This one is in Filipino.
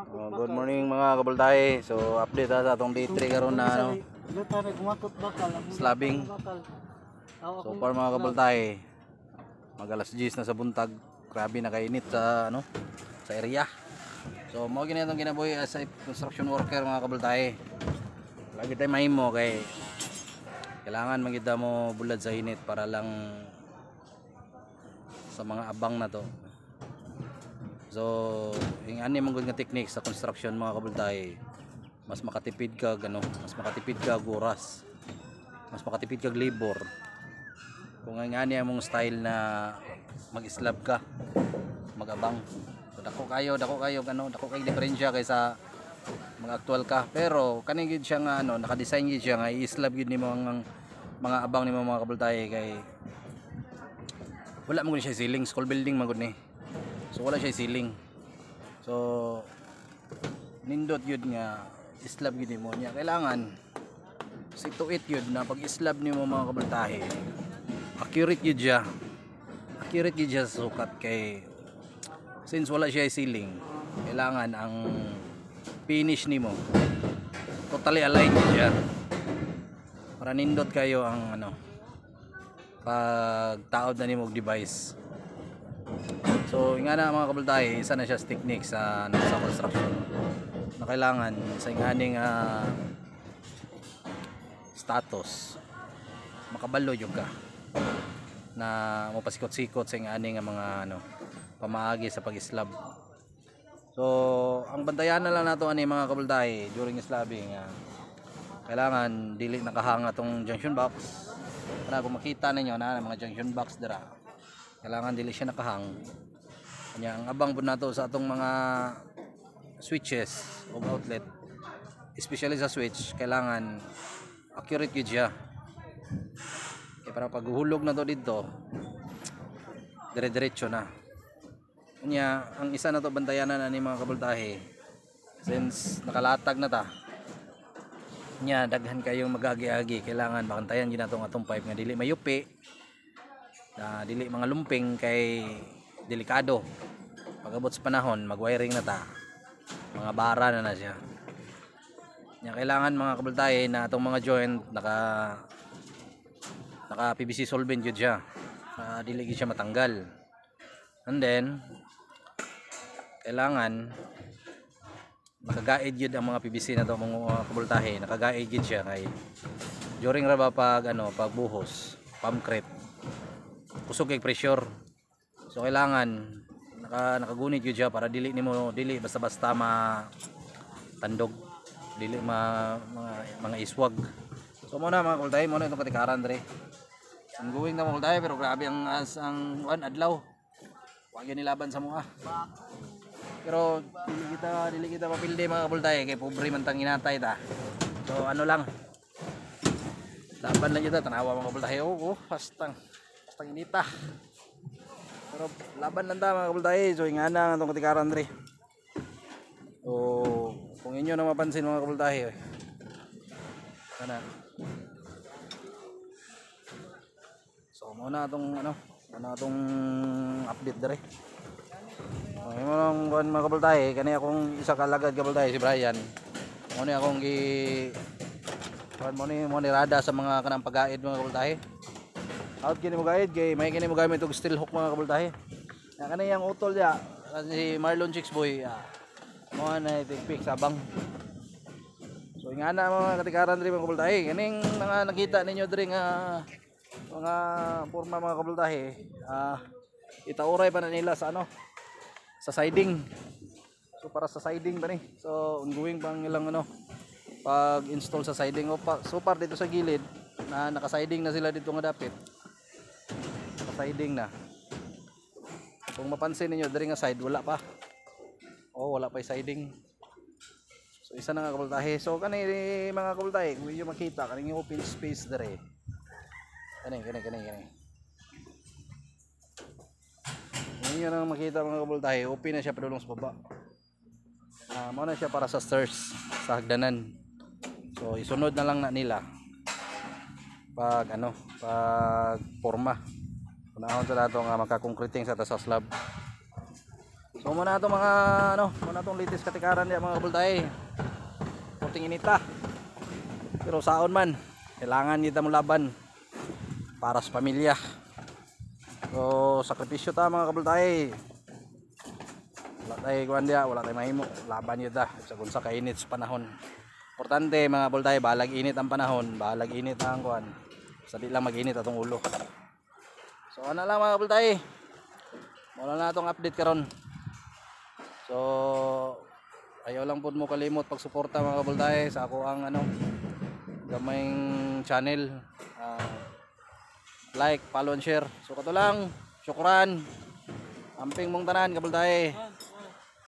Good morning mga kabultahe. So update sa atong day 3 karon na ano, slabbing. So far mga kabultahe, mag alas 10 na sa buntag. Grabe na kainit sa ano, sa area. So mo gini atong ginabuhi as a construction worker mga kabultahe. Lagi tayo mahimo kay kailangan magita mo bulad sa init para lang sa mga abang na to. So, yung ani mong nga technique sa construction mga kabultahe, mas makatipid ka mas makatipid ka oras, mas makatipid ka labor. Kung ang ani mong style na mag-slab ka, magabang. So, dako kayo diferensya kaysa mag-actual ka. Pero kaning gid siya nga naka-design gid siya nga i-slab gid nimo ang mga abang nimo mga kabultahe kay wala mo gud siya ceiling, school building man gud ni. So wala siya ceiling. So nindot yun nga slab gid mo niya. Kailangan 6 to 8 yun na pag slab nimo mga kabultahe. Accurate yun siya. Accurate yun siya sa sukat kay since wala siya ceiling, kailangan ang finish nimo totally aligned yun siya. Para nindot kayo ang pag taod na nimo og device. So nga na mga kabultahe, isa na siya technique sa construction na kailangan sa inganing status makabalo yung ka na mapasikot-sikot sa inganing mga pamaagi sa pag-slab. So ang bantayan na lang nato ani mga kabultahe during slabbing, kailangan dili nakahanga tong junction box. Para kung makita ninyo na mga junction box dira, kailangan dili siya nakahang. Kanya ang abang po nato sa atong mga switches o outlet, especially sa switch, kailangan accurate yun siya. Kaya para paghuhulog na to dito, dire-diretso na. Kanya ang isa na to bantayanan na ni mga kabultahe, since nakalatag na ta, kanya daghan kayong mag-agi-agi, kailangan makantayan yun atong pipe nga dili mayupi, na dili mga lumping kay delikado. Pag-abot sa panahon, mag-wiring na ta, mga bara na siya. Kailangan mga kabultahe na itong mga joint naka PVC solvent yun siya, dili siya matanggal. And then kailangan nakagaid yun ang mga PVC na to mga kabultahe, nakagaid yun siya kay during ra ba pagbuhos pump kusog kay pressure. So kailangan nakagunit yun siya para dili basta-basta matandog, dili mga iswag. So muna mga kabultahe, muna itong katikaran dre. Ang going na mga kabultahe, pero grabe ang adlaw. Huwag yun nilaban sa mga. Pero dili kita mapilde mga kabultahe kay pobre man tang inatay ta. So lang, laban lang yun ta, tanawa mga kabultahe. Pastang inita. Pero laban lang ta mga kabultahe. So ingana itong katikaran dre. So kung inyo na mapansin mga kabultahe, so muna itong update dre. Okay mo lang mga kabultahe, kani akong isa kalagad kabultahe si Brian. Muna akong mo ni rada sa mga kanang pag-aid mga kabultahe. Out kini mo guide kay may kini mo gamit og steel hook mga kabultahe. Kani yang utol ya si Marlon Chicks boy. Mo na i-fix abang. So ingana mga katikaran diri mga kabultahe, kaning mga nakita ninyo diri nga mga porma mga kabultahe, itauray pa na nila sa sa siding. So para sa siding ba ni? So ongoing pang ilang pag-install sa siding so far dito sa gilid na naka-siding na sila dito nga dapit. Siding na. Kung mapansin niyo diri nga side wala pa. Wala pa siding. So isa na nga kabultahe. So kani mga kabultahe, kung inyo makita kaning open space diri. Kani. Kung inyo na makita mga kabultahe, open na siya padulong sa baba. Mao na siya para sa stairs, sa hagdanan. So isunod na lang na nila pag pag forma. Unahon sa dato nga makakongkriting sa slab. So muna itong mga muna itong latest katikaran niya mga kabultahe. Puting inita. Pero saon man, kailangan kita mo laban para sa pamilya. So sakripisyo ta mga kabultahe. Wala tayo kuan dia, wala tayo mahimo. Laban yun ta sa kung sa kainit sa panahon. Importante mga kabultahe, balag init ang panahon, balag init ang kuan. Sabi lang mag-init atong ulo. So ano lang mga kabultahe. Wala na itong update karon. So ayaw lang po mo kalimot pagsuporta mga kabultahe sa ako ang gamayng channel. Like, follow and share. So kato lang, syukran. Amping mong tanan kabultahe.